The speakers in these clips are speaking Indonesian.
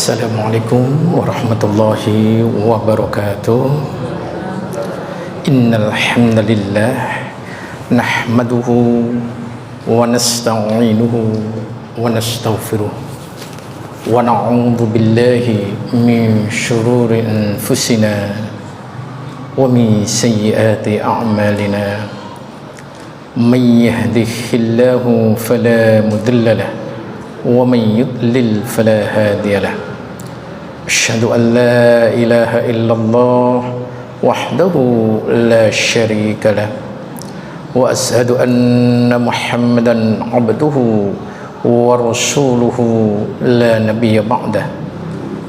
Assalamualaikum warahmatullahi wabarakatuh. Innal hamdalillah nahmaduhu wa nasta'inuhu wa nastaghfiruh wa na'udzu billahi min shururi anfusina wa min sayyiati a'malina. May yahdihillahu fala mudilla lahu wa may yudlil fala hadiya lahu. Asyhadu an la ilaha illallah wahdahu la syarika lah wa asyhadu anna Muhammadan abduhu wa rasuluhu la nabiyya ba'dah.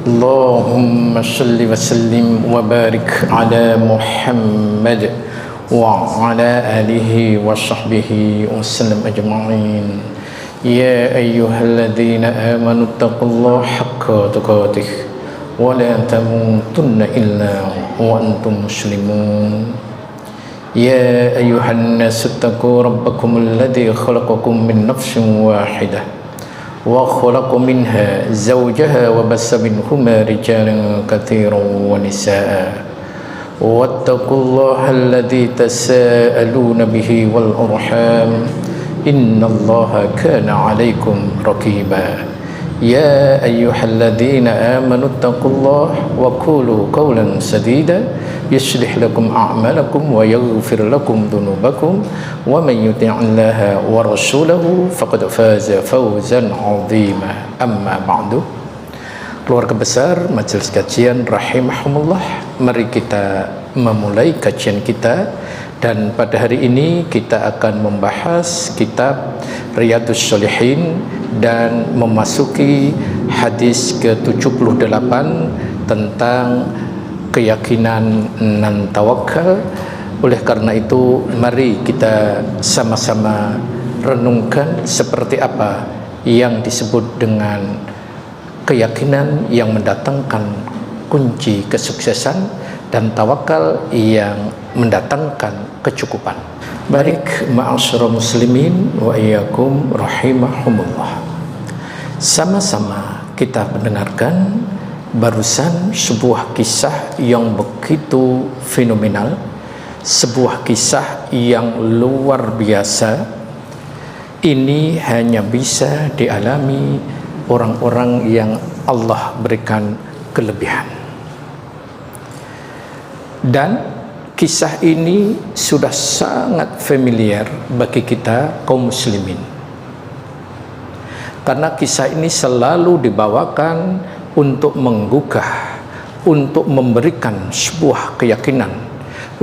Allahumma shalli wa sallim wa barik ala Muhammad wa ala alihi wa sahbihi wa sallam ajma'in. Ya ayyuhalladzina amanu taqullaha haqqa tuqatih wa la tamutunna illa wa antum muslimun. Ya ayyuhan nasu taqu rabbakum alladzi khalaqakum min nafsin wahidah wa khalaqa minha zawjaha wa bassa minhuma rijalan katsiran wa nisaa. Wattaqullaha alladzi tasaaluna bihi wal arham innallaha kana 'alaikum raqiba. Ya ayyuhalladzina amanu taqullaha wa qulu qawlan sadida yuslih lakum a'malakum wa yaghfir lakum dhunubakum wa man yuti'illaha wa rasulahu faqad faza fawzan 'azima. Amma ba'du. Keluarga besar majelis kajian rahimahumullah, mari kita memulai kajian kita. Dan pada hari ini kita akan membahas kitab Riyadhus Shalihin dan memasuki hadis ke-78 tentang keyakinan dan tawakal. Oleh karena itu, mari kita sama-sama renungkan seperti apa yang disebut dengan keyakinan yang mendatangkan kunci kesuksesan dan tawakal yang mendatangkan kecukupan. Baik, ma'asyiral muslimin wa iyyakum rahimahumullah. Sama-sama kita mendengarkan barusan sebuah kisah yang begitu fenomenal, sebuah kisah yang luar biasa. Ini hanya bisa dialami orang-orang yang Allah berikan kelebihan. Dan kisah ini sudah sangat familiar bagi kita kaum muslimin, karena kisah ini selalu dibawakan untuk menggugah, untuk memberikan sebuah keyakinan,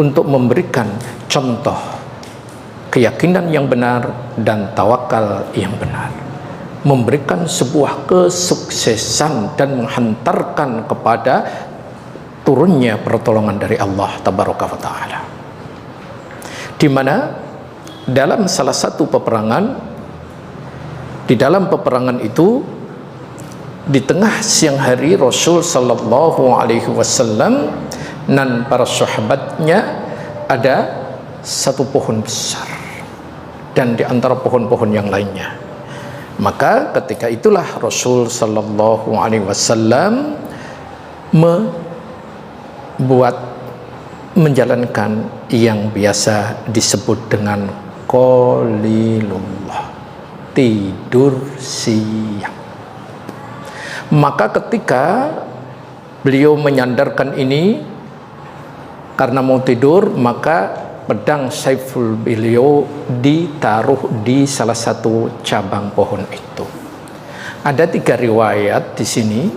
untuk memberikan contoh keyakinan yang benar dan tawakal yang benar, memberikan sebuah kesuksesan dan menghantarkan kepada turunnya pertolongan dari Allah tabaraka wa ta'ala. Di mana dalam salah satu peperangan, di dalam peperangan itu, di tengah siang hari Rasul sallallahu alaihi wasallam dan para sahabatnya ada satu pohon besar dan di antara pohon-pohon yang lainnya. Maka ketika itulah Rasul sallallahu alaihi wasallam menjalankan yang biasa disebut dengan qalilullah, tidur siang. Maka ketika beliau menyandarkan ini karena mau tidur, maka pedang saiful beliau ditaruh di salah satu cabang pohon itu. Ada 3 riwayat di sini,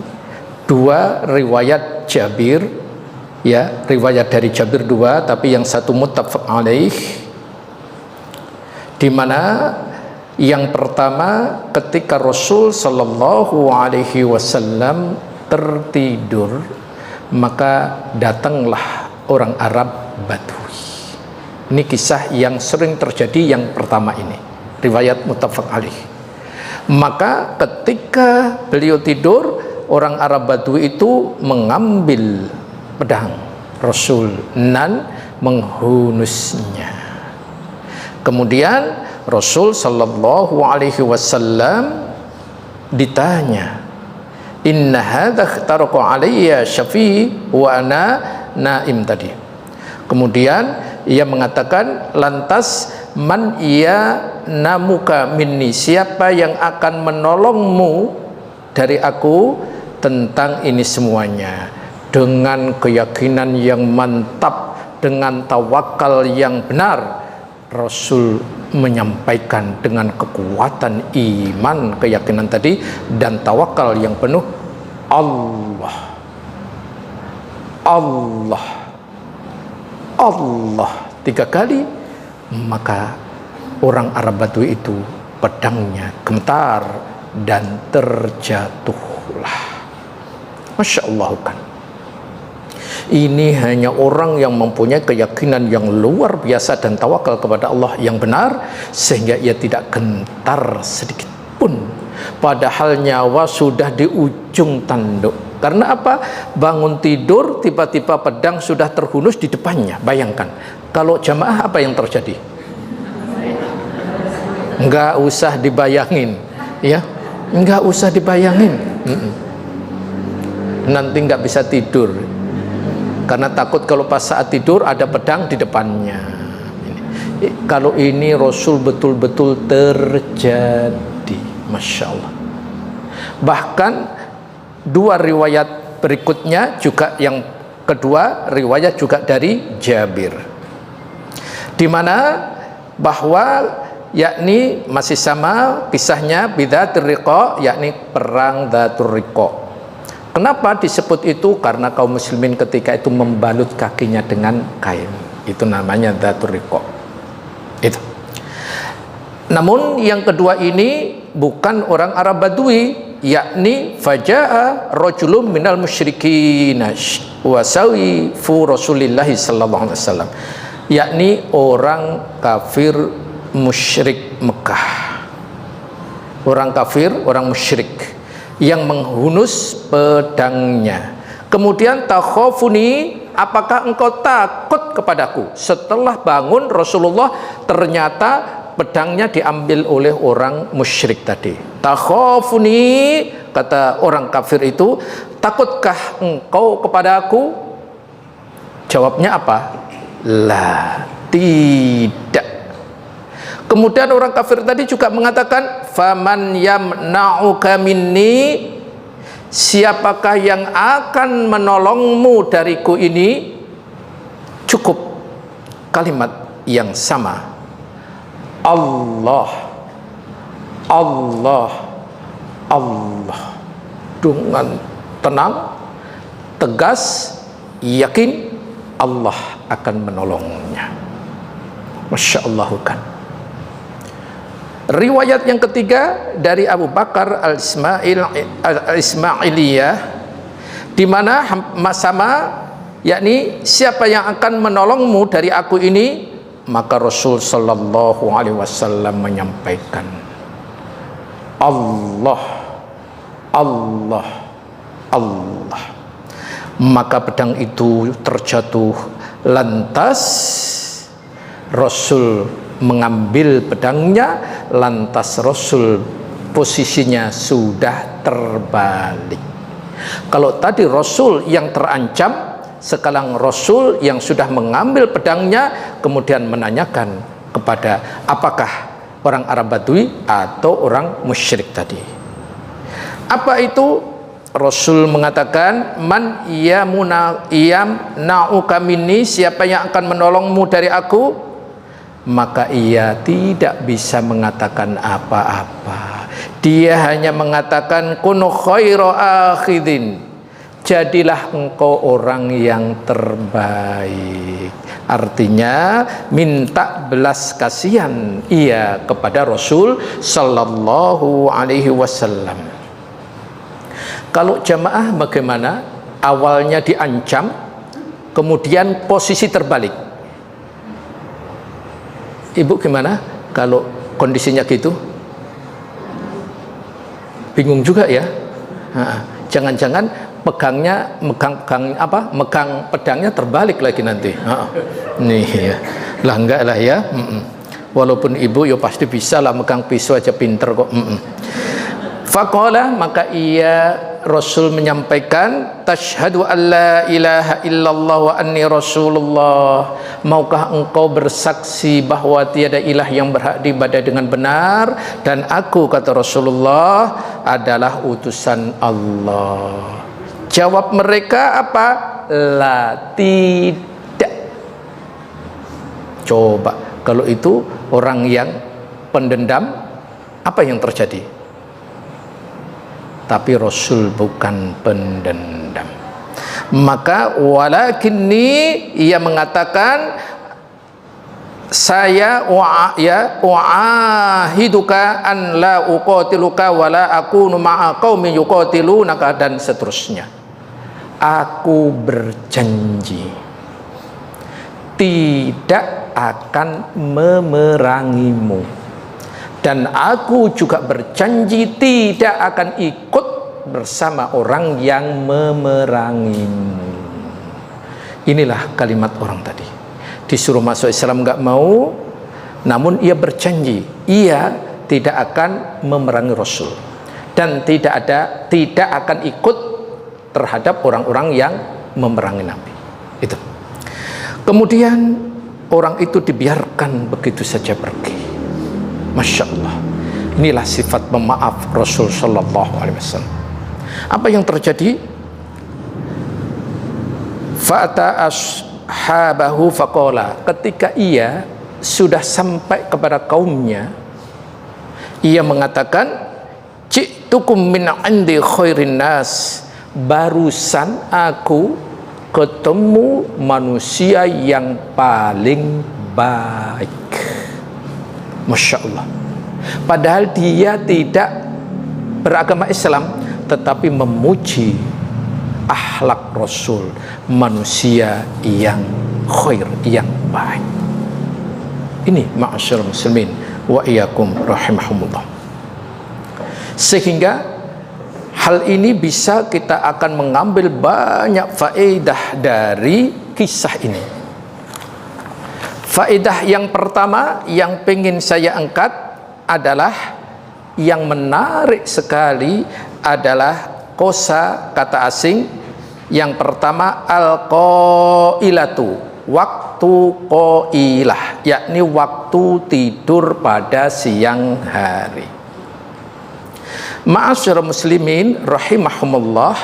2 riwayat Jabir, ya, riwayat dari Jabir 2, tapi yang satu muttafaq alaih, di mana yang pertama ketika Rasul sallallahu alaihi wasallam tertidur, maka datanglah orang Arab Badui. Ini kisah yang sering terjadi yang pertama ini, riwayat muttafaq alaih. Maka ketika beliau tidur, orang Arab Badui itu mengambil pedang Rasul dan menghunusnya. Kemudian Rasul sallallahu alaihi wasallam ditanya, inna hadza taraqa alayya syafi'i wa ana naim tadi. Kemudian ia mengatakan, lantas man ia namuka minni, siapa yang akan menolongmu dari aku tentang ini semuanya. Dengan keyakinan yang mantap, dengan tawakal yang benar, Rasul menyampaikan dengan kekuatan iman, keyakinan tadi, dan tawakal yang penuh. Allah, Allah, Allah 3 kali. Maka orang Arab Badui itu pedangnya gemetar dan terjatuhlah. Masya Allah kan. Ini hanya orang yang mempunyai keyakinan yang luar biasa dan tawakal kepada Allah yang benar, sehingga ia tidak gentar sedikit pun, padahal nyawa sudah di ujung tanduk. Karena apa? Bangun tidur tiba-tiba pedang sudah terhunus di depannya. Bayangkan kalau jamaah apa yang terjadi? Enggak usah dibayangin, ya, enggak usah dibayangin. Nanti enggak bisa tidur karena takut kalau pas saat tidur ada pedang di depannya. Kalau ini Rasul betul-betul terjadi, Masya Allah. Bahkan 2 riwayat berikutnya juga, yang kedua riwayat juga dari Jabir, di mana bahwa yakni masih sama kisahnya, bidzatir riqa, yakni perang Dzatur Riqa. Kenapa disebut itu? Karena kaum muslimin ketika itu membalut kakinya dengan kain. Itu namanya Dzatur Riqa. Itu. Namun yang kedua ini bukan orang Arab Badui, yakni faja'a rajulun minal musyrikin wa sawifu Rasulillah sallallahu alaihi wasallam, yakni orang kafir musyrik Mekah. Orang kafir, orang musyrik yang menghunus pedangnya. Kemudian takhafuni, apakah engkau takut kepadaku? Setelah bangun Rasulullah, ternyata pedangnya diambil oleh orang musyrik tadi. Takhafuni, kata orang kafir itu, takutkah engkau kepadaku? Jawabnya apa? La, tidak. Kemudian orang kafir tadi juga mengatakan, faman yamna'uka minni, siapakah yang akan menolongmu dariku ini? Cukup kalimat yang sama, Allah, Allah, Allah, dengan tenang, tegas, yakin Allah akan menolongnya. Masya Allah kan. Riwayat yang ketiga dari Abu Bakar al-Ismailiyah, di mana sama, yakni siapa yang akan menolongmu dari aku ini? Maka Rasul sallallahu alaihi wasallam menyampaikan, Allah, Allah, Allah. Maka pedang itu terjatuh. Lantas Rasul mengambil pedangnya, lantas Rasul posisinya sudah terbalik. Kalau tadi Rasul yang terancam, sekarang Rasul yang sudah mengambil pedangnya, kemudian menanyakan kepada apakah orang Arab Badui atau orang musyrik tadi. Apa itu? Rasul mengatakan, man yamna'uka minni, siapa yang akan menolongmu dari aku? Maka ia tidak bisa mengatakan apa-apa. Dia hanya mengatakan, kun khairu akhidin, jadilah engkau orang yang terbaik. Artinya minta belas kasihan ia kepada Rasul sallallahu alaihi wasallam. Kalau jamaah bagaimana? Awalnya diancam, kemudian posisi terbalik. Ibu gimana kalau kondisinya gitu? Bingung juga ya. Jangan-jangan megang pedangnya terbalik lagi nanti. Nih ya. Lah enggak lah ya. Walaupun ibu ya pasti bisa lah megang pisau aja, pinter kok. Faqala, maka ia Rasul menyampaikan, tasyhadu an la ilaha illallah wa anni rasulullah. Maukah engkau bersaksi bahwa tiada ilah yang berhak diibadah dengan benar dan aku, kata Rasulullah, adalah utusan Allah. Jawab mereka apa? La, tidak. Coba kalau itu orang yang pendendam, apa yang terjadi? Tapi Rasul bukan pendendam. Maka walakinni, ia mengatakan, saya wa'ahiduka an la uqatiluka wa la akunu ma'a qaumin yuqatilunaka, dan seterusnya. Aku berjanji tidak akan memerangimu, dan aku juga berjanji tidak akan ikut bersama orang yang memerangimu. Inilah kalimat orang tadi. Disuruh masuk Islam nggak mau, namun ia berjanji ia tidak akan memerangi Rasul dan tidak akan ikut terhadap orang-orang yang memerangi Nabi. Itu. Kemudian orang itu dibiarkan begitu saja pergi. Masya Allah. Inilah sifat pemaaf Rasul Sallallahu Alaihi Wasallam. Apa yang terjadi? Fa'ata ashabahu faqala. Ketika ia sudah sampai kepada kaumnya, ia mengatakan, ji'tukum min 'indi khairin nas. Barusan aku ketemu manusia yang paling baik. Masya Allah. Padahal dia tidak beragama Islam, tetapi memuji akhlak Rasul, manusia yang khair, yang baik. Ini ma'asyiral muslimin wa iyyakum rahimahumullah. Sehingga hal ini bisa kita akan mengambil banyak faedah dari kisah ini. Faedah yang pertama yang pengen saya angkat adalah, yang menarik sekali adalah kosa kata asing. Yang pertama, al-qailatu, waktu qailah, yakni waktu tidur pada siang hari. Ma'asyiral muslimin rahimahumullah,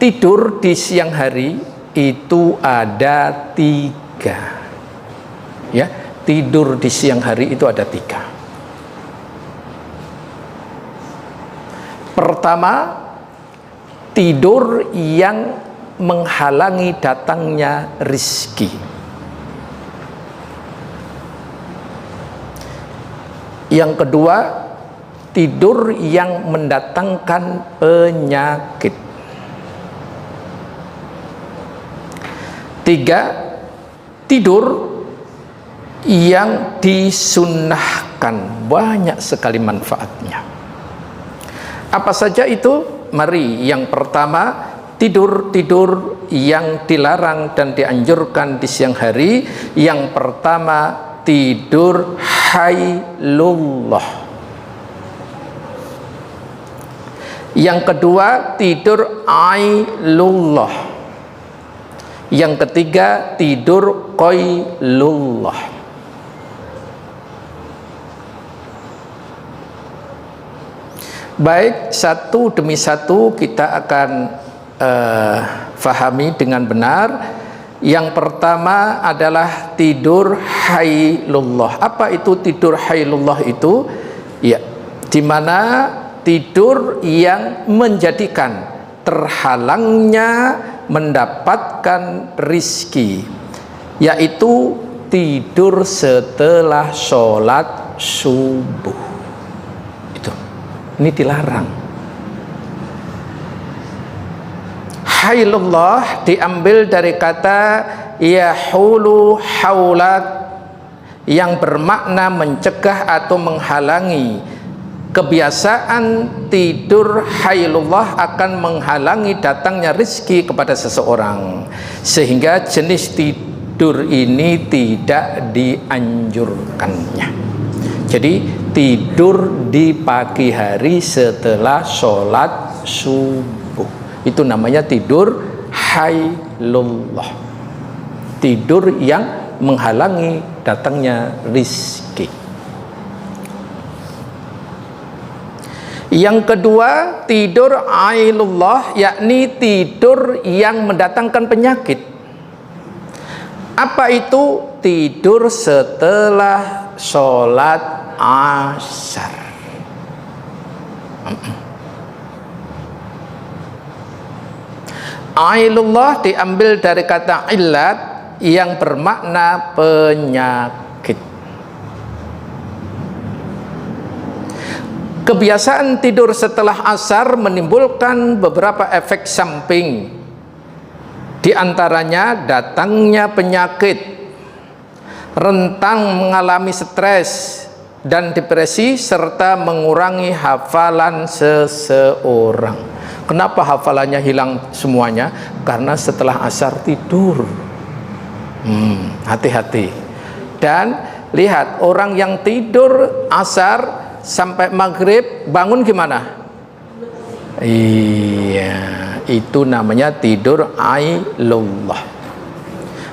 tidur di siang hari itu ada 3. Ya, tidur di siang hari itu ada 3. Pertama, tidur yang menghalangi datangnya rizki. Yang kedua, tidur yang mendatangkan penyakit. 3, tidur yang disunnahkan. Banyak sekali manfaatnya. Apa saja itu? Mari, yang pertama, tidur yang dilarang dan dianjurkan di siang hari. Yang pertama, tidur hailullah. Yang kedua, tidur ailullah. Yang ketiga, tidur qailullah. Baik, satu demi satu kita akan fahami dengan benar. Yang pertama adalah tidur hailullah. Apa itu tidur hailullah itu? Ya, di mana tidur yang menjadikan terhalangnya mendapatkan rizki, yaitu tidur setelah sholat subuh. Itu, ini dilarang. Hailullah diambil dari kata yahulu haulak, yang bermakna mencegah atau menghalangi. Kebiasaan tidur hailullah akan menghalangi datangnya rezeki kepada seseorang, sehingga jenis tidur ini tidak dianjurkannya. Jadi tidur di pagi hari setelah sholat subuh. Itu namanya tidur hailullah, tidur yang menghalangi datangnya rizki. Yang kedua, tidur ailullah, yakni tidur yang mendatangkan penyakit. Apa itu? Tidur setelah sholat asar. Ailullah diambil dari kata illat yang bermakna penyakit. Kebiasaan tidur setelah asar menimbulkan beberapa efek samping. Di antaranya datangnya penyakit, rentan mengalami stres dan depresi, serta mengurangi hafalan seseorang. Kenapa hafalannya hilang semuanya? Karena setelah asar tidur. Hati-hati. Dan lihat, orang yang tidur asar sampai maghrib bangun gimana? Iya, itu namanya tidur ailullah.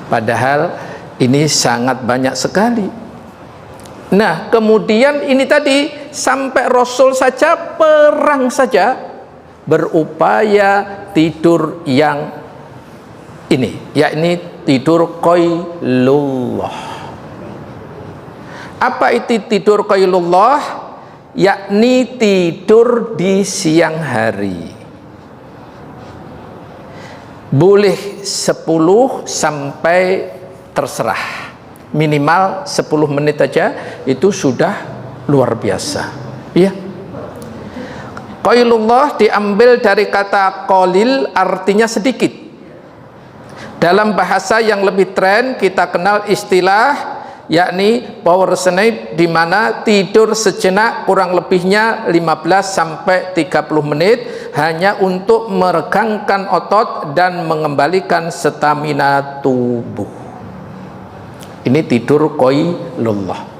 Padahal ini sangat banyak sekali. Nah, kemudian ini tadi sampai Rasul saja perang saja berupaya tidur yang ini, yakni tidur qailullah. Apa itu tidur qailullah? Yakni tidur di siang hari. Boleh 10 sampai terserah, minimal 10 menit aja itu sudah luar biasa. Iya. Qailullah diambil dari kata qalil, artinya sedikit. Dalam bahasa yang lebih tren kita kenal istilah yakni power sleep, di mana tidur sejenak kurang lebihnya 15 sampai 30 menit hanya untuk meregangkan otot dan mengembalikan stamina tubuh. Ini tidur qailullah.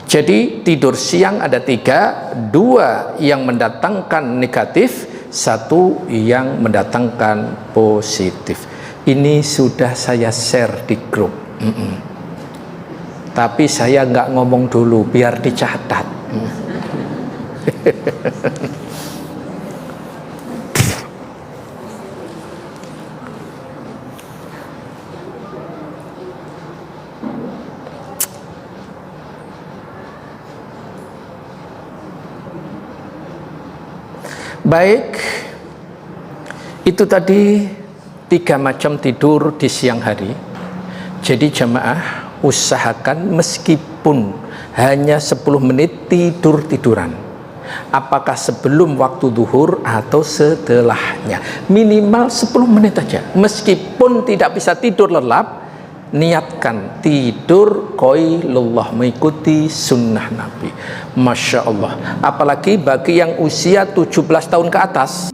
Jadi tidur siang ada 3, 2 yang mendatangkan negatif, 1 yang mendatangkan positif. Ini sudah saya share di grup. Tapi saya nggak ngomong dulu biar dicatat. Baik, itu tadi 3 macam tidur di siang hari. Jadi jamaah, usahakan meskipun hanya 10 menit tidur-tiduran, apakah sebelum waktu zuhur atau setelahnya, minimal 10 menit aja. Meskipun tidak bisa tidur lelap, niatkan tidur qailullah, mengikuti sunnah Nabi. Masya Allah. Apalagi bagi yang usia 17 tahun ke atas,